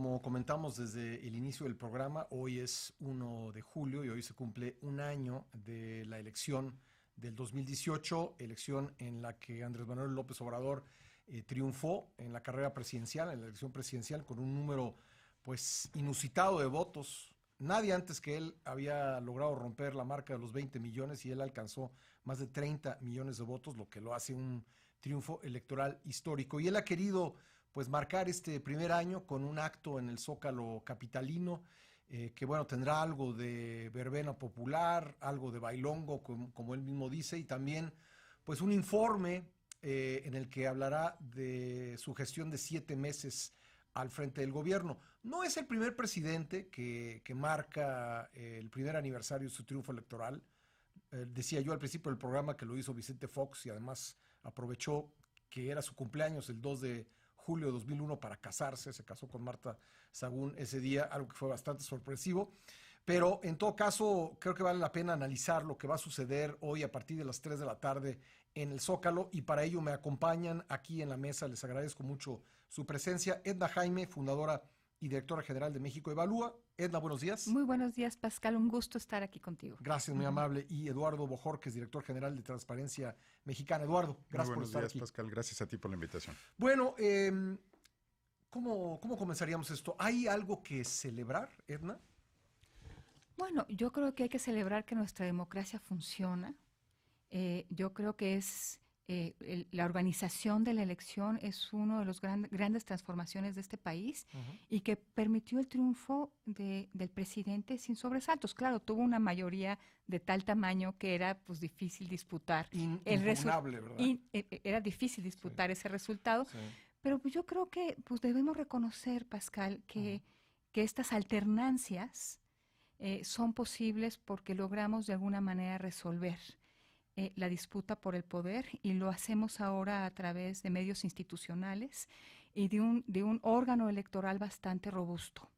como comentamos desde el inicio del programa, hoy es 1 de julio y hoy se cumple un año de la elección del 2018, elección en la que Andrés Manuel López Obrador triunfó en la carrera presidencial, en la elección presidencial, con un número pues inusitado de votos. Nadie antes que él había logrado romper la marca de los 20 millones y él alcanzó más de 30 millones de votos, lo que lo hace un triunfo electoral histórico. Y él ha querido pues marcar este primer año con un acto en el Zócalo capitalino, que bueno, tendrá algo de verbena popular, algo de bailongo, como él mismo dice, y también pues un informe en el que hablará de su gestión de 7 meses al frente del gobierno. No es el primer presidente que marca el primer aniversario de su triunfo electoral. Decía yo al principio del programa que lo hizo Vicente Fox y además aprovechó que era su cumpleaños el 2 de julio de 2001 para casarse, se casó con Marta Sagún ese día, algo que fue bastante sorpresivo. Pero en todo caso, creo que vale la pena analizar lo que va a suceder hoy a partir de las 3 de la tarde en el Zócalo, y para ello me acompañan aquí en la mesa, les agradezco mucho su presencia, Edna Jaime, fundadora y directora general de México Evalúa. Edna, buenos días. Muy buenos días, Pascal. Un gusto estar aquí contigo. Gracias, muy amable. Y Eduardo Bojorquez, director general de Transparencia Mexicana. Eduardo, Muy gracias por buenos estar días, aquí. Pascal. Gracias a ti por la invitación. Bueno, ¿cómo comenzaríamos esto? ¿Hay algo que celebrar, Edna? Bueno, yo creo que hay que celebrar que nuestra democracia funciona. Yo creo que la organización de la elección es uno de los grandes transformaciones de este país y que permitió el triunfo del presidente sin sobresaltos. Claro, tuvo una mayoría de tal tamaño que era pues difícil disputar Impugnable, ¿verdad? Era difícil disputar ese resultado. Sí. Pero pues yo creo que pues debemos reconocer, Pascal, que estas alternancias son posibles porque logramos de alguna manera resolver la disputa por el poder, y lo hacemos ahora a través de medios institucionales y de un órgano electoral bastante robusto.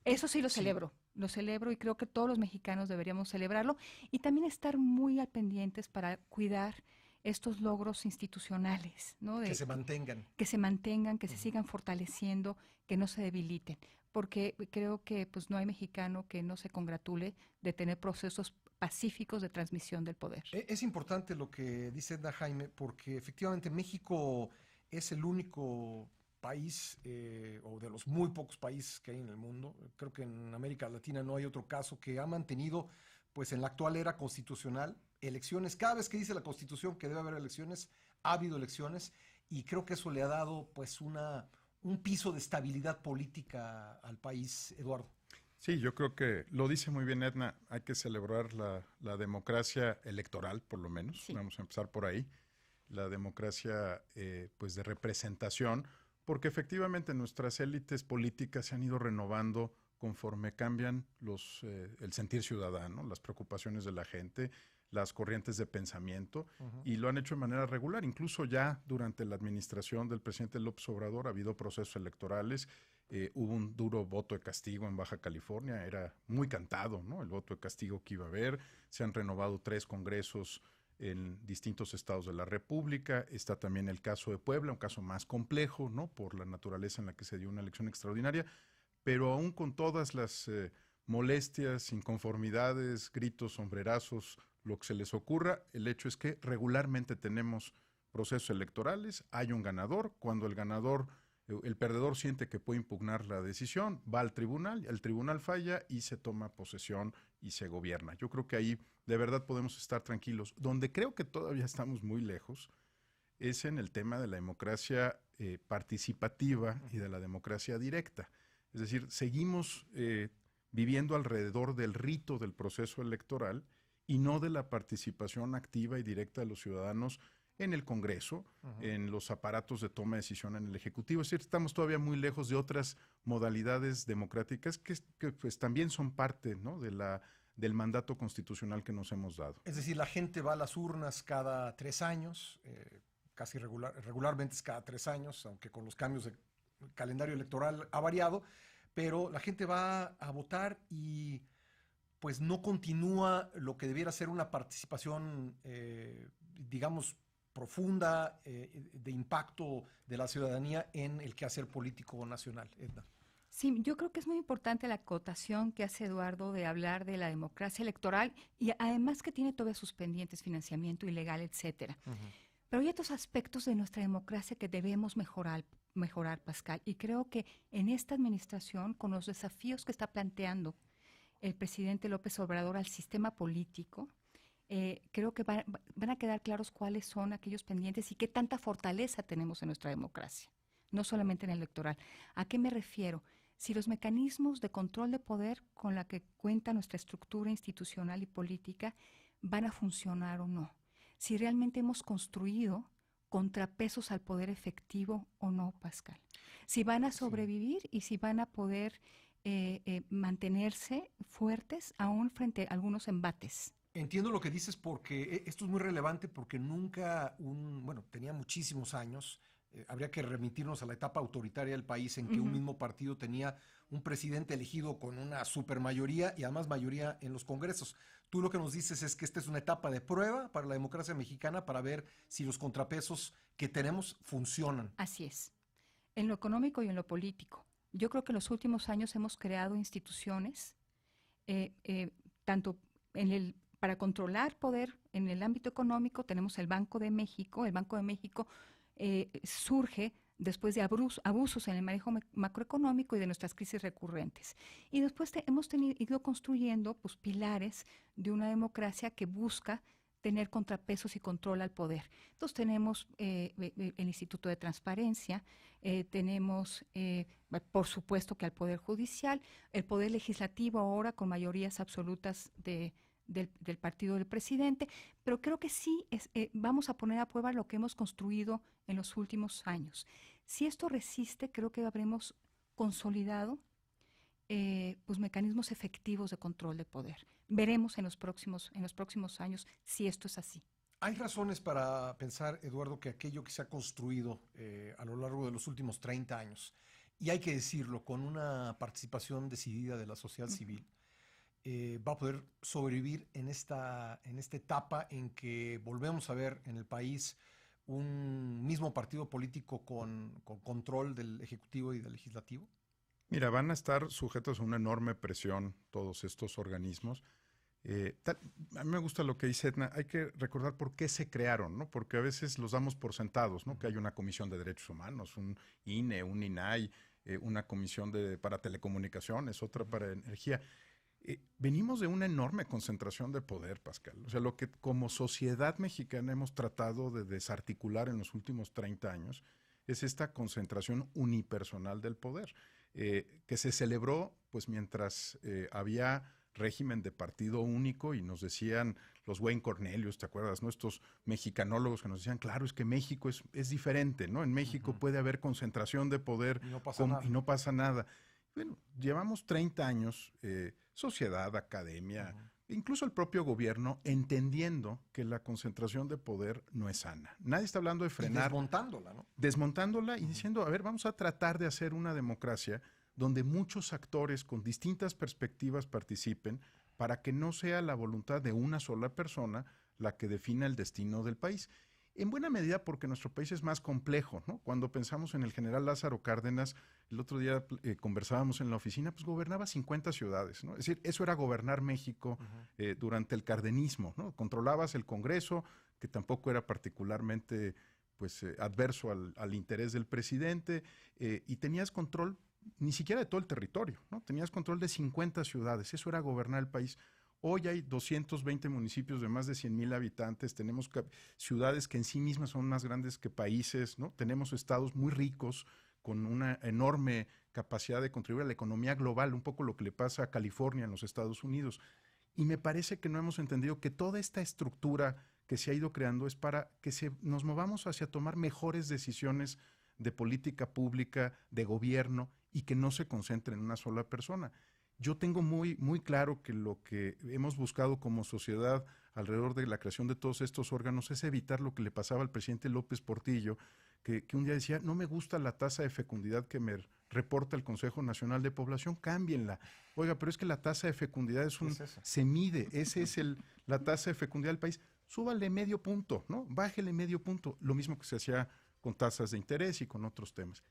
Eso sí lo celebro y creo que todos los mexicanos deberíamos celebrarlo y también estar muy al pendientes para cuidar estos logros institucionales, ¿no? Que se mantengan. Que se mantengan, que se sigan fortaleciendo, que no se debiliten, porque creo que pues no hay mexicano que no se congratule de tener procesos pacíficos de transmisión del poder. Es importante lo que dice Edna Jaime, porque efectivamente México es el único país, o de los muy pocos países que hay en el mundo, creo que en América Latina no hay otro caso, que ha mantenido, pues en la actual era constitucional, elecciones. Cada vez que dice la Constitución que debe haber elecciones, ha habido elecciones, y creo que eso le ha dado pues un piso de estabilidad política al país, Eduardo. Sí, yo creo que lo dice muy bien Edna, hay que celebrar la democracia electoral, por lo menos. Sí. Vamos a empezar por ahí. La democracia pues de representación, porque efectivamente nuestras élites políticas se han ido renovando conforme cambian el sentir ciudadano, las preocupaciones de la gente, las corrientes de pensamiento, y lo han hecho de manera regular. Incluso ya durante la administración del presidente López Obrador ha habido procesos electorales. Hubo un duro voto de castigo en Baja California, era muy cantado, ¿no? El voto de castigo que iba a haber. Se han renovado 3 congresos en distintos estados de la República. Está también el caso de Puebla, un caso más complejo, ¿no? Por la naturaleza en la que se dio una elección extraordinaria, pero aún con todas las molestias, inconformidades, gritos, sombrerazos, lo que se les ocurra, el hecho es que regularmente tenemos procesos electorales, hay un ganador. Cuando el perdedor siente que puede impugnar la decisión, va al tribunal, el tribunal falla y se toma posesión y se gobierna. Yo creo que ahí de verdad podemos estar tranquilos. Donde creo que todavía estamos muy lejos es en el tema de la democracia participativa y de la democracia directa. Es decir, seguimos viviendo alrededor del rito del proceso electoral y no de la participación activa y directa de los ciudadanos en el Congreso, en los aparatos de toma de decisión en el Ejecutivo. Es decir, estamos todavía muy lejos de otras modalidades democráticas que pues también son parte, ¿no? del mandato constitucional que nos hemos dado. Es decir, la gente va a las urnas cada 3 años, casi regularmente es cada 3 años, aunque con los cambios de calendario electoral ha variado, pero la gente va a votar y pues no continúa lo que debiera ser una participación, digamos, profunda, de impacto de la ciudadanía en el quehacer político nacional. Edna. Sí, yo creo que es muy importante la acotación que hace Eduardo de hablar de la democracia electoral y además que tiene todavía sus pendientes, financiamiento ilegal, etcétera. Pero hay otros aspectos de nuestra democracia que debemos mejorar, Pascal. Y creo que en esta administración, con los desafíos que está planteando el presidente López Obrador al sistema político, creo que van a quedar claros cuáles son aquellos pendientes y qué tanta fortaleza tenemos en nuestra democracia, no solamente en el electoral. ¿A qué me refiero? Si los mecanismos de control de poder con la que cuenta nuestra estructura institucional y política van a funcionar o no. Si realmente hemos construido contrapesos al poder efectivo o no, Pascal. Si van a sobrevivir y si van a poder mantenerse fuertes aún frente a algunos embates. Entiendo lo que dices porque esto es muy relevante porque nunca tenía muchísimos años. Habría que remitirnos a la etapa autoritaria del país en que un mismo partido tenía un presidente elegido con una supermayoría y además mayoría en los congresos. Tú lo que nos dices es que esta es una etapa de prueba para la democracia mexicana para ver si los contrapesos que tenemos funcionan. Así es, en lo económico y en lo político. Yo creo que en los últimos años hemos creado instituciones, tanto para controlar poder en el ámbito económico. Tenemos el Banco de México. El Banco de México surge después de abusos en el manejo macroeconómico y de nuestras crisis recurrentes. Y después hemos ido construyendo pues, pilares de una democracia que busca tener contrapesos y control al poder. Entonces tenemos el Instituto de Transparencia, tenemos, por supuesto que al Poder Judicial, el Poder Legislativo ahora con mayorías absolutas del partido del presidente, pero creo que sí vamos a poner a prueba lo que hemos construido en los últimos años. Si esto resiste, creo que habremos consolidado pues mecanismos efectivos de control de poder. Veremos en los próximos años si esto es así. Hay razones para pensar, Eduardo, que aquello que se ha construido a lo largo de los últimos 30 años, y hay que decirlo, con una participación decidida de la sociedad civil, va a poder sobrevivir en esta etapa en que volvemos a ver en el país un mismo partido político con control del Ejecutivo y del Legislativo? Mira, van a estar sujetos a una enorme presión todos estos organismos. A mí me gusta lo que dice Edna. Hay que recordar por qué se crearon, ¿no? Porque a veces los damos por sentados, ¿no? Que hay una Comisión de Derechos Humanos, un INE, un INAI, una comisión para telecomunicaciones, otra para energía. Venimos de una enorme concentración de poder, Pascal. O sea, lo que como sociedad mexicana hemos tratado de desarticular en los últimos 30 años es esta concentración unipersonal del poder, que se celebró pues mientras había régimen de partido único y nos decían los Wayne Cornelius, ¿te acuerdas? ¿No? Estos mexicanólogos que nos decían, claro, es que México es diferente, ¿no? En México puede haber concentración de poder y no pasa nada. Bueno, llevamos 30 años, sociedad, academia, incluso el propio gobierno, entendiendo que la concentración de poder no es sana. Nadie está hablando de frenar. Y desmontándola, ¿no? Desmontándola y diciendo, a ver, vamos a tratar de hacer una democracia donde muchos actores con distintas perspectivas participen para que no sea la voluntad de una sola persona la que defina el destino del país. En buena medida porque nuestro país es más complejo, ¿no? Cuando pensamos en el general Lázaro Cárdenas, el otro día conversábamos en la oficina, pues gobernaba 50 ciudades, ¿no? Es decir, eso era gobernar México durante el cardenismo, ¿no? Controlabas el Congreso, que tampoco era particularmente pues, adverso al interés del presidente, y tenías control ni siquiera de todo el territorio, ¿no? Tenías control de 50 ciudades, eso era gobernar el país. Hoy hay 220 municipios de más de 100,000 habitantes, tenemos ciudades que en sí mismas son más grandes que países, ¿no? Tenemos estados muy ricos con una enorme capacidad de contribuir a la economía global, un poco lo que le pasa a California en los Estados Unidos. Y me parece que no hemos entendido que toda esta estructura que se ha ido creando es para que nos movamos hacia tomar mejores decisiones de política pública, de gobierno, y que no se concentre en una sola persona. Yo tengo muy, muy claro que lo que hemos buscado como sociedad alrededor de la creación de todos estos órganos es evitar lo que le pasaba al presidente López Portillo, que un día decía, no me gusta la tasa de fecundidad que me reporta el Consejo Nacional de Población, cámbienla. Oiga, pero es que la tasa de fecundidad se mide, esa es la tasa de fecundidad del país. Súbale medio punto, ¿no? Bájele medio punto. Lo mismo que se hacía con tasas de interés y con otros temas.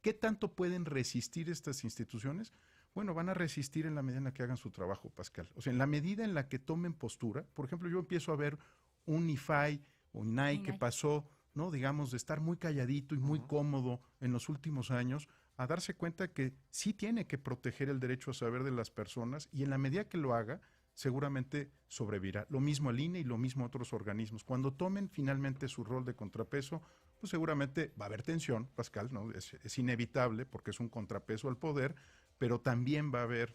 ¿Qué tanto pueden resistir estas instituciones? Bueno, van a resistir en la medida en la que hagan su trabajo, Pascal. O sea, en la medida en la que tomen postura. Por ejemplo, yo empiezo a ver un IFAI o INAI que pasó, ¿no? Digamos, de estar muy calladito y muy cómodo en los últimos años, a darse cuenta que sí tiene que proteger el derecho a saber de las personas, y en la medida que lo haga, seguramente sobrevivirá. Lo mismo el INE y lo mismo otros organismos. Cuando tomen finalmente su rol de contrapeso, pues seguramente va a haber tensión, Pascal, ¿no? Es inevitable porque es un contrapeso al poder, pero también va a haber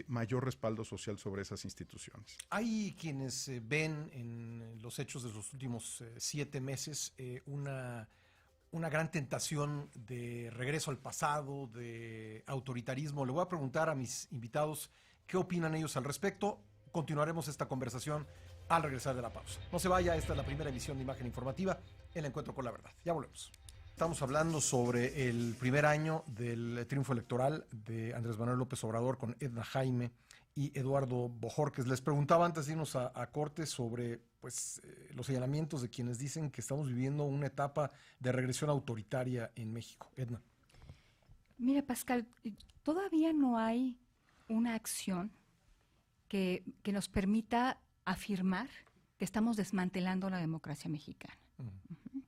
mayor respaldo social sobre esas instituciones. Hay quienes ven en los hechos de los últimos 7 meses una gran tentación de regreso al pasado, de autoritarismo. Le voy a preguntar a mis invitados qué opinan ellos al respecto. Continuaremos esta conversación al regresar de la pausa. No se vaya, esta es la primera emisión de Imagen Informativa, El Encuentro con la Verdad. Ya volvemos. Estamos hablando sobre el primer año del triunfo electoral de Andrés Manuel López Obrador con Edna Jaime y Eduardo Bojorquez. Les preguntaba antes de irnos a corte sobre los señalamientos de quienes dicen que estamos viviendo una etapa de regresión autoritaria en México. Edna. Mira, Pascal, todavía no hay una acción que nos permita afirmar que estamos desmantelando la democracia mexicana. Uh-huh.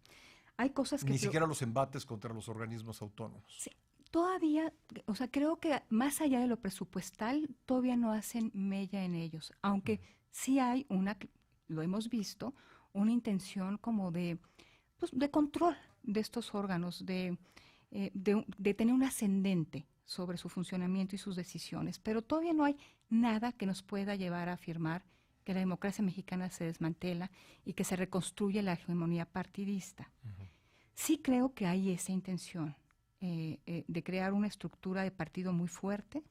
Hay cosas que... Ni siquiera los embates contra los organismos autónomos. Sí, todavía, o sea, creo que más allá de lo presupuestal, todavía no hacen mella en ellos, aunque sí hay lo hemos visto, una intención como de control de estos órganos, de tener un ascendente sobre su funcionamiento y sus decisiones, pero todavía no hay nada que nos pueda llevar a afirmar que la democracia mexicana se desmantela y que se reconstruye la hegemonía partidista. Uh-huh. Sí creo que hay esa intención de crear una estructura de partido muy fuerte.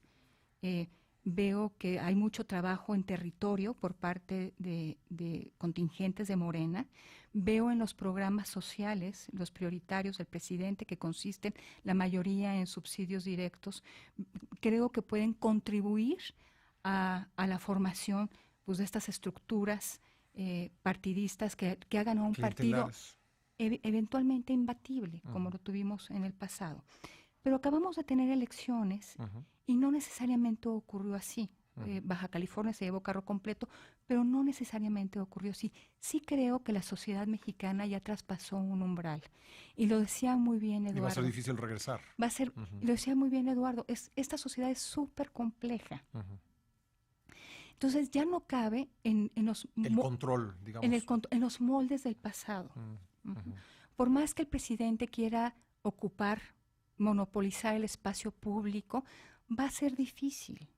Veo que hay mucho trabajo en territorio por parte de contingentes de Morena. Veo en los programas sociales, los prioritarios del presidente, que consisten la mayoría en subsidios directos, creo que pueden contribuir a la formación de estas estructuras partidistas que hagan a un partido eventualmente imbatible, uh-huh, como lo tuvimos en el pasado. Pero acabamos de tener elecciones, uh-huh, y no necesariamente ocurrió así. Uh-huh. Baja California se llevó carro completo, pero no necesariamente ocurrió así. Sí creo que la sociedad mexicana ya traspasó un umbral. Y lo decía muy bien Eduardo. Y va a ser difícil regresar. Va a ser, uh-huh, lo decía muy bien Eduardo, esta sociedad es súper compleja. Uh-huh. Entonces ya no cabe en los... El control, digamos. En los moldes del pasado. Uh-huh. Uh-huh. Por más que el presidente quiera monopolizar el espacio público, va a ser difícil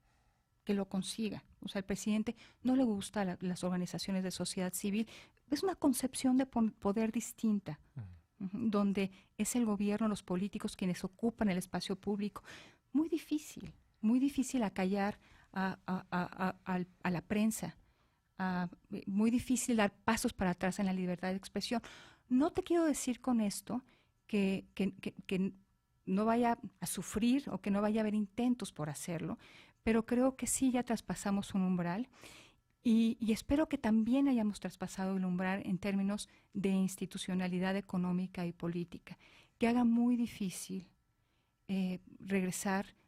que lo consiga. O sea, al presidente no le gustan las organizaciones de sociedad civil. Es una concepción de poder distinta, uh-huh, donde es el gobierno, los políticos quienes ocupan el espacio público. Muy difícil acallar a la prensa, muy difícil dar pasos para atrás en la libertad de expresión. No te quiero decir con esto que no vaya a sufrir o que no vaya a haber intentos por hacerlo, pero creo que sí ya traspasamos un umbral y espero que también hayamos traspasado el umbral en términos de institucionalidad económica y política, que haga muy difícil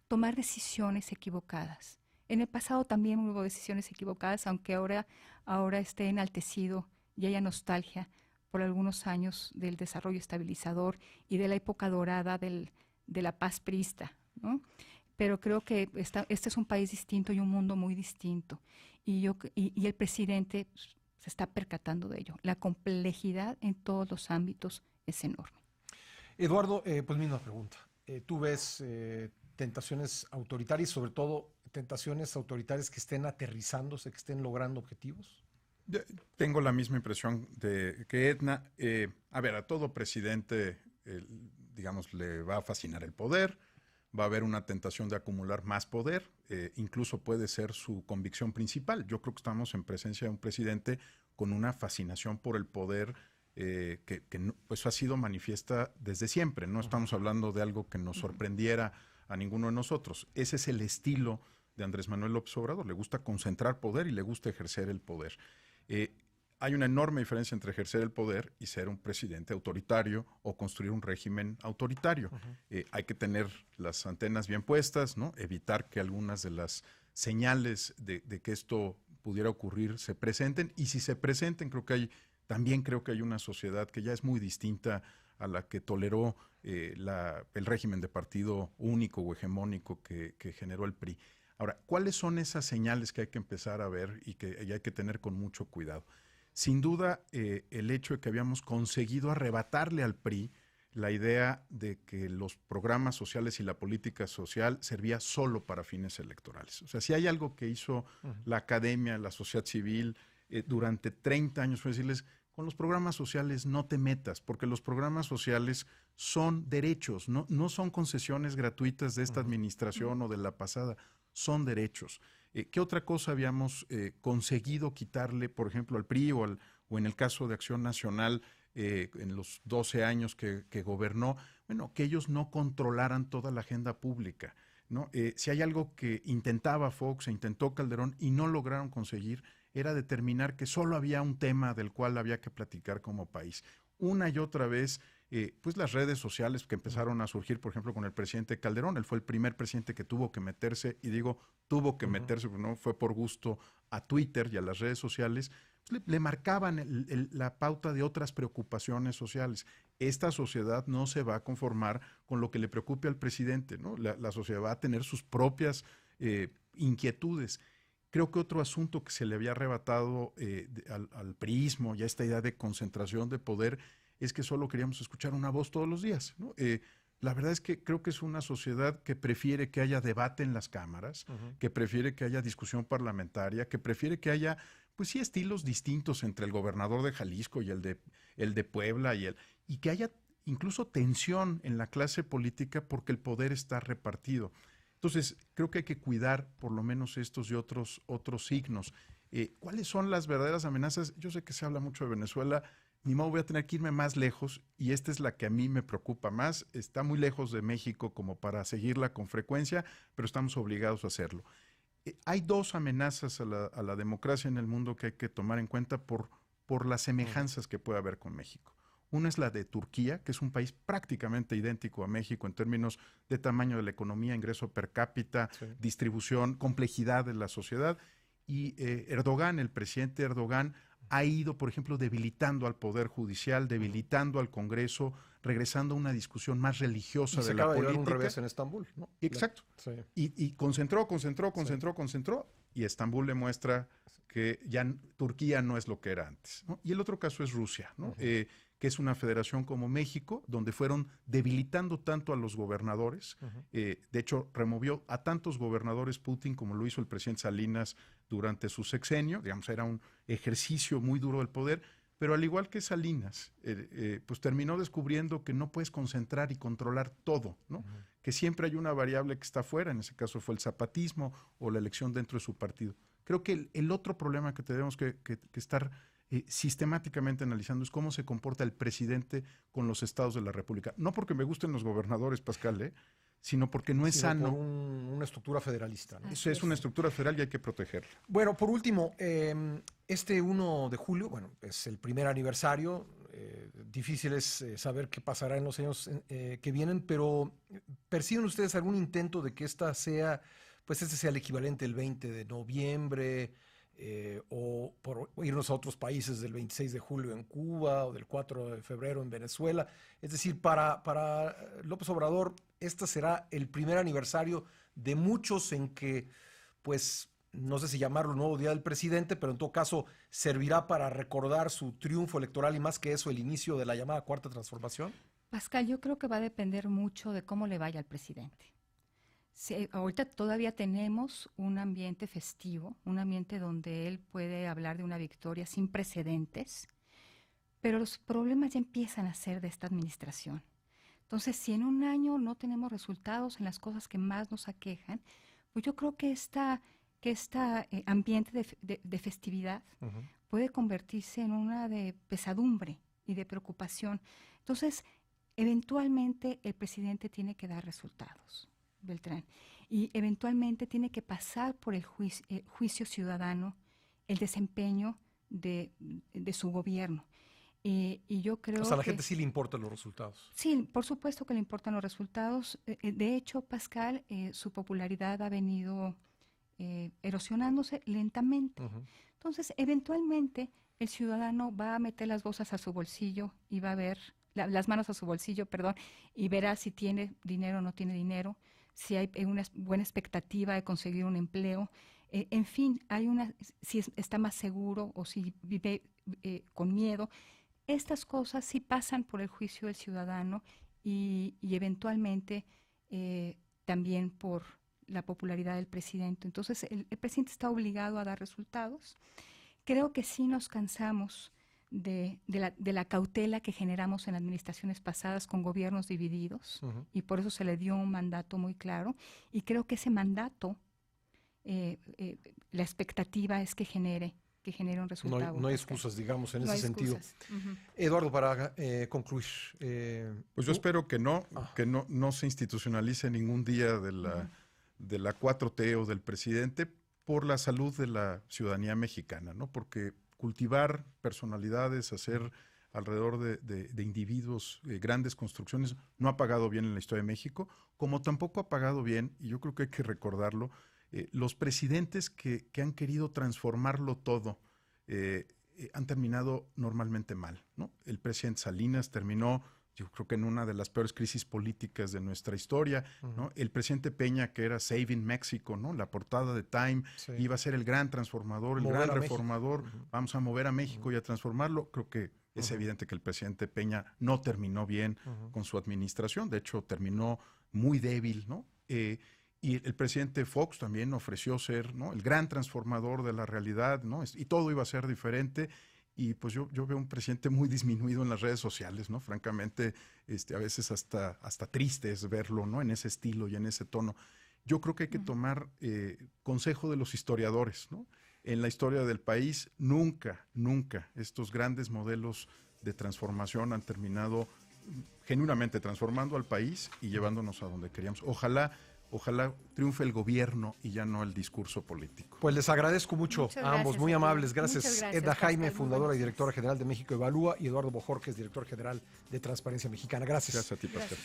tomar decisiones equivocadas. En el pasado también hubo decisiones equivocadas, aunque ahora esté enaltecido y haya nostalgia por algunos años del desarrollo estabilizador y de la época dorada de la paz priista, ¿no? Pero creo que este es un país distinto y un mundo muy distinto. Y el presidente se está percatando de ello. La complejidad en todos los ámbitos es enorme. Eduardo, pues misma pregunta. ¿Tú ves tentaciones autoritarias, sobre todo tentaciones autoritarias que estén aterrizándose, que estén logrando objetivos? Tengo la misma impresión que Edna. A todo presidente, digamos, le va a fascinar el poder, va a haber una tentación de acumular más poder, incluso puede ser su convicción principal. Yo creo que estamos en presencia de un presidente con una fascinación por el poder que pues ha sido manifiesta desde siempre. No estamos hablando de algo que nos sorprendiera a ninguno de nosotros. Ese es el estilo de Andrés Manuel López Obrador. Le gusta concentrar poder y le gusta ejercer el poder. hay una enorme diferencia entre ejercer el poder y ser un presidente autoritario o construir un régimen autoritario. Hay que tener las antenas bien puestas, ¿no? Evitar que algunas de las señales de que esto pudiera ocurrir se presenten, y si se presenten, también creo que hay una sociedad que ya es muy distinta a la que toleró el régimen de partido único o hegemónico que generó el PRI. Ahora, ¿cuáles son esas señales que hay que empezar a ver y que hay que tener con mucho cuidado? Sin duda, el hecho de que habíamos conseguido arrebatarle al PRI la idea de que los programas sociales y la política social servía solo para fines electorales. O sea, si hay algo que hizo la academia, la sociedad civil, durante 30 años, fue decirles, con los programas sociales no te metas, porque los programas sociales son derechos, no son concesiones gratuitas de esta administración o de la pasada, son derechos. ¿Qué otra cosa habíamos conseguido quitarle, por ejemplo, al PRI o en el caso de Acción Nacional, en los 12 años que gobernó? Bueno, que ellos no controlaran toda la agenda pública, ¿no? Si hay algo que intentaba Fox e intentó Calderón y no lograron conseguir, era determinar que solo había un tema del cual había que platicar como país. Una y otra vez, pues las redes sociales que empezaron a surgir, por ejemplo, con el presidente Calderón, él fue el primer presidente que tuvo que meterse, y digo, tuvo que meterse, porque no fue por gusto, a Twitter y a las redes sociales, pues le marcaban la pauta de otras preocupaciones sociales. Esta sociedad no se va a conformar con lo que le preocupe al presidente, ¿no? La sociedad va a tener sus propias inquietudes. Creo que otro asunto que se le había arrebatado al priismo y a esta idea de concentración de poder es que solo queríamos escuchar una voz todos los días, ¿no? La verdad es que creo que es una sociedad que prefiere que haya debate en las cámaras, que prefiere que haya discusión parlamentaria, que prefiere que haya, pues sí, estilos distintos entre el gobernador de Jalisco y el de Puebla y que haya incluso tensión en la clase política porque el poder está repartido. Entonces, creo que hay que cuidar por lo menos estos y otros signos. ¿Cuáles son las verdaderas amenazas? Yo sé que se habla mucho de Venezuela, ni modo, voy a tener que irme más lejos, y esta es la que a mí me preocupa más. Está muy lejos de México como para seguirla con frecuencia, pero estamos obligados a hacerlo. Hay dos amenazas a la democracia en el mundo que hay que tomar en cuenta por las semejanzas que puede haber con México. Una es la de Turquía, que es un país prácticamente idéntico a México en términos de tamaño de la economía, ingreso per cápita, distribución, complejidad de la sociedad. Y Erdogan, el presidente Erdogan, ha ido, por ejemplo, debilitando al Poder Judicial, debilitando al Congreso, regresando a una discusión más religiosa de la política. Se acaba de dar un revés en Estambul, ¿no? Exacto. Y concentró, y Estambul le muestra que ya Turquía no es lo que era antes, ¿no? Y el otro caso es Rusia, ¿no? Que es una federación como México, donde fueron debilitando tanto a los gobernadores. De hecho, removió a tantos gobernadores Putin como lo hizo el presidente Salinas durante su sexenio. Digamos, era un ejercicio muy duro del poder, pero al igual que Salinas, pues terminó descubriendo que no puedes concentrar y controlar todo, ¿no? Que siempre hay una variable que está fuera, en ese caso fue el zapatismo o la elección dentro de su partido. Creo que el otro problema que tenemos que estar sistemáticamente analizando es cómo se comporta el presidente con los estados de la República. No porque me gusten los gobernadores, Pascal, sino porque no es sano. Por una estructura federalista, ¿no? Eso es una estructura federal y hay que protegerla. Bueno, por último, este 1 de julio, bueno, es el primer aniversario. Difícil es saber qué pasará en los años que vienen, pero ¿perciben ustedes algún intento de que este sea el equivalente del 20 de noviembre? O por irnos a otros países del 26 de julio en Cuba o del 4 de febrero en Venezuela. Es decir, para López Obrador, este será el primer aniversario de muchos en que, pues, no sé si llamarlo nuevo Día del Presidente, pero en todo caso servirá para recordar su triunfo electoral y más que eso, el inicio de la llamada Cuarta Transformación. Pascal, yo creo que va a depender mucho de cómo le vaya al presidente. Sí, ahorita todavía tenemos un ambiente festivo, un ambiente donde él puede hablar de una victoria sin precedentes, pero los problemas ya empiezan a ser de esta administración. Entonces, si en un año no tenemos resultados en las cosas que más nos aquejan, pues yo creo que este ambiente de festividad puede convertirse en una de pesadumbre y de preocupación. Entonces, eventualmente el presidente tiene que dar resultados. Beltrán, y eventualmente tiene que pasar por el juicio ciudadano, el desempeño de su gobierno. Y yo creo o sea, a la que gente sí le importan los resultados. sí, por supuesto que le importan los resultados. De hecho, Pascal, su popularidad ha venido erosionándose lentamente. Entonces, eventualmente, el ciudadano va a meter las bolsas a su bolsillo y va a ver, las manos a su bolsillo, perdón, y verá si tiene dinero o no tiene dinero, si hay una buena expectativa de conseguir un empleo. En fin, si está más seguro o si vive con miedo. Estas cosas sí pasan por el juicio del ciudadano y eventualmente también por la popularidad del presidente. Entonces, el presidente está obligado a dar resultados. Creo que sí nos cansamos de la cautela que generamos en administraciones pasadas con gobiernos divididos, y por eso se le dio un mandato muy claro. Y creo que ese mandato, la expectativa es que genere un resultado. No hay excusas, digamos, en ese sentido. Uh-huh. Eduardo, para concluir. Pues yo espero que no se institucionalice ningún día de la 4T o del presidente por la salud de la ciudadanía mexicana, ¿no? Porque cultivar personalidades, hacer alrededor de individuos grandes construcciones, no ha pagado bien en la historia de México, como tampoco ha pagado bien, y yo creo que hay que recordarlo, los presidentes que han querido transformarlo todo han terminado normalmente mal, ¿no? El presidente Salinas terminó, yo creo que en una de las peores crisis políticas de nuestra historia, ¿no? El presidente Peña, que era Saving Mexico, ¿no? La portada de Time, sí, iba a ser el gran transformador, el gran reformador, vamos a mover a México y a transformarlo. Creo que es evidente que el presidente Peña no terminó bien con su administración, de hecho terminó muy débil, ¿no? Y el presidente Fox también ofreció ser, ¿no?, el gran transformador de la realidad, ¿no? Y todo iba a ser diferente. Y pues yo veo un presidente muy disminuido en las redes sociales, ¿no? Francamente, a veces hasta triste es verlo, ¿no? En ese estilo y en ese tono. Yo creo que hay que tomar consejo de los historiadores, ¿no? En la historia del país, nunca estos grandes modelos de transformación han terminado genuinamente transformando al país y llevándonos a donde queríamos. Ojalá triunfe el gobierno y ya no el discurso político. Pues les agradezco mucho a ambos, muy amables. Gracias, Edda Jaime, fundadora y directora general de México Evalúa, y Eduardo Bojorquez, director general de Transparencia Mexicana. Gracias. Gracias a ti, Pascal.